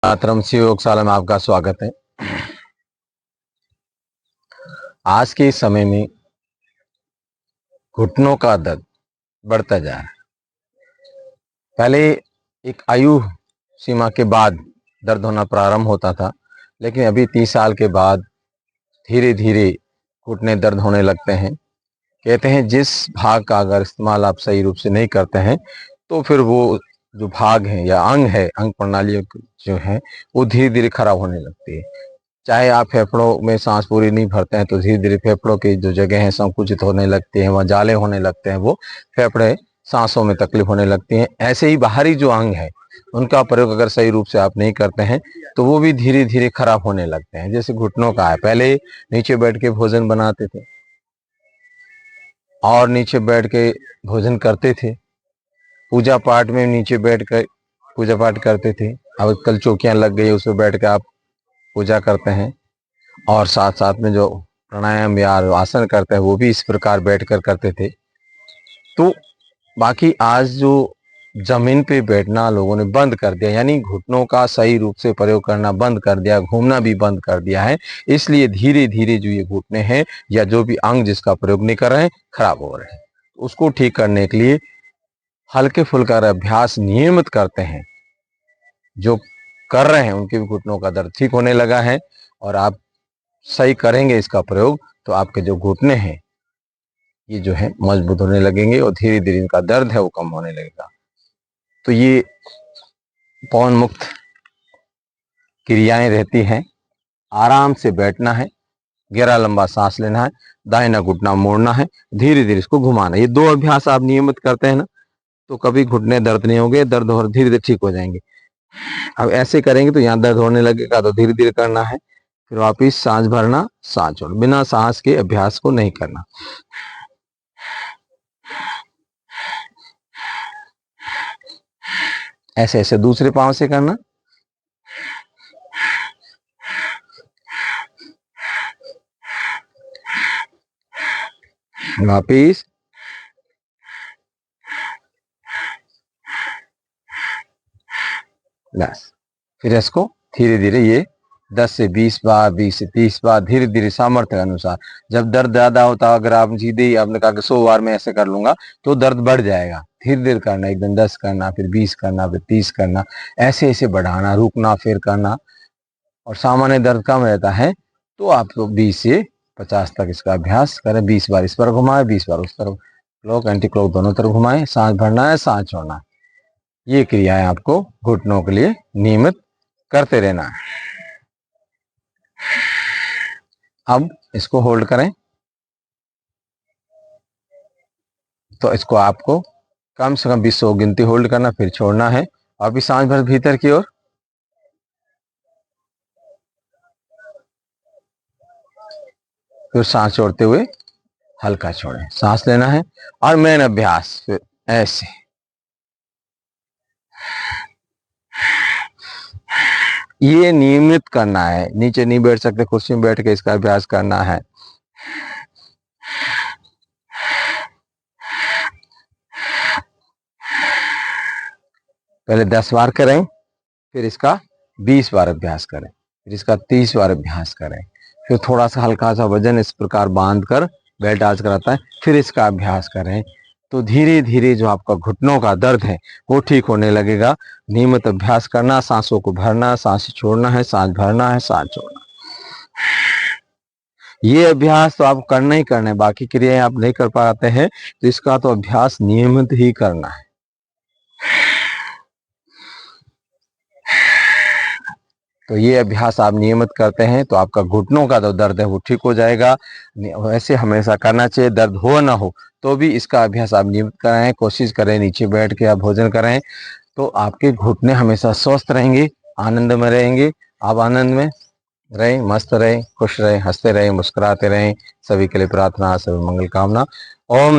मातरम सी योगशाला में आपका स्वागत है। आज के समय में घुटनों का दर्द बढ़ता जा रहा है। पहले एक आयु सीमा के बाद दर्द होना प्रारंभ होता था, लेकिन अभी 30 साल के बाद धीरे धीरे घुटने दर्द होने लगते हैं। कहते हैं जिस भाग का अगर इस्तेमाल आप सही रूप से नहीं करते हैं तो फिर वो जो भाग है या अंग है, अंग प्रणाली जो है वो धीरे धीरे खराब होने लगती है। चाहे आप फेफड़ों में सांस पूरी नहीं भरते हैं तो धीरे धीरे फेफड़ों की जो जगह है संकुचित होने लगती है, वहाँ जाले होने लगते हैं, वो फेफड़े सांसों में तकलीफ होने लगती है। ऐसे ही बाहरी जो अंग है उनका प्रयोग अगर सही रूप से आप नहीं करते हैं तो वो भी धीरे धीरे खराब होने लगते हैं। जैसे घुटनों का है, पहले नीचे बैठ के भोजन बनाते थे और नीचे बैठ के भोजन करते थे, पूजा पाठ में नीचे बैठ कर पूजा पाठ करते थे। अब कल चौकियां लग गई, उसमें बैठ कर आप पूजा करते हैं और साथ साथ में जो प्राणायाम या आसन करते हैं वो भी इस प्रकार बैठकर करते थे। तो बाकी आज जो जमीन पे बैठना लोगों ने बंद कर दिया, यानी घुटनों का सही रूप से प्रयोग करना बंद कर दिया, घूमना भी बंद कर दिया है। इसलिए धीरे धीरे जो ये घुटने हैं या जो भी अंग जिसका प्रयोग नहीं कर रहे हैं खराब हो रहे हैं। उसको ठीक करने के लिए हल्के फुल्का अभ्यास नियमित करते हैं, जो कर रहे हैं उनके भी घुटनों का दर्द ठीक होने लगा है। और आप सही करेंगे इसका प्रयोग तो आपके जो घुटने हैं ये जो है मजबूत होने लगेंगे और धीरे धीरे इनका दर्द है वो कम होने लगेगा। तो ये पवन मुक्त क्रियाएं रहती हैं। आराम से बैठना है, गहरा लंबा सांस लेना है, दाहिना घुटना मोड़ना है, धीरे धीरे इसको घुमाना है। ये दो अभ्यास आप नियमित करते हैं ना तो कभी घुटने दर्द नहीं होंगे, दर्द और धीरे धीरे ठीक हो जाएंगे। अब ऐसे करेंगे तो यहाँ दर्द होने लगेगा तो धीरे धीरे करना है। फिर वापिस सांस भरना, सांस छोड़, बिना सांस के अभ्यास को नहीं करना। ऐसे ऐसे दूसरे पांव से करना। वापिस बस। फिर इसको धीरे धीरे ये 10 से 20 बार, 20 से 30 बार धीरे धीरे सामर्थ्य के अनुसार। जब दर्द ज्यादा होता, अगर आप सीधे ही आपने कहा कि 100 बार में ऐसे कर लूंगा तो दर्द बढ़ जाएगा। धीरे धीरे करना, एकदम 10 करना, फिर 20 करना, फिर 30 करना, ऐसे ऐसे बढ़ाना, रुकना, फिर करना। और सामान्य दर्द कम रहता है तो आप लोग 20 से 50 तक इसका अभ्यास करें। 20 बार इस पर घुमाए, 20 बार उस तरफ, क्लॉक एंटी क्लॉक दोनों तरफ घुमाए। सांस भरना है, सांस छोड़ना है। ये क्रियाएं आपको घुटनों के लिए नियमित करते रहना है। अब इसको होल्ड करें तो इसको आपको कम से कम 20 गिनती होल्ड करना, फिर छोड़ना है। और भी सांस भर भीतर की ओर, फिर सांस छोड़ते हुए हल्का छोड़ें, सांस लेना है। और मेन अभ्यास फिर ऐसे ये नियमित करना है। नीचे नहीं बैठ सकते, कुर्सी में बैठ के इसका अभ्यास करना है। पहले 10 बार करें, फिर इसका 20 बार अभ्यास करें, फिर इसका 30 बार अभ्यास करें। फिर थोड़ा सा हल्का सा वजन इस प्रकार बांध कर बेल्ट आज कराता है, फिर इसका अभ्यास करें। तो धीरे धीरे जो आपका घुटनों का दर्द है वो ठीक होने लगेगा। नियमित अभ्यास करना, सांसों को भरना, सांस छोड़ना है, सांस भरना है, सांस छोड़ना। ये अभ्यास तो आप करना ही करना है। बाकी क्रियाएं आप नहीं कर पाते हैं तो इसका तो अभ्यास नियमित ही करना है। तो ये अभ्यास आप नियमित करते हैं तो आपका घुटनों का जो दर्द है वो ठीक हो जाएगा। वैसे हमेशा करना चाहिए, दर्द हो ना हो तो भी इसका अभ्यास आप नियमित करें। कोशिश करें नीचे बैठ के आप भोजन करें तो आपके घुटने हमेशा स्वस्थ रहेंगे, आनंद में रहेंगे। आप आनंद में रहें, मस्त रहें, खुश रहें, हंसते रहें, मुस्कुराते रहें। सभी के लिए प्रार्थना, सभी मंगल कामना। ओम नमः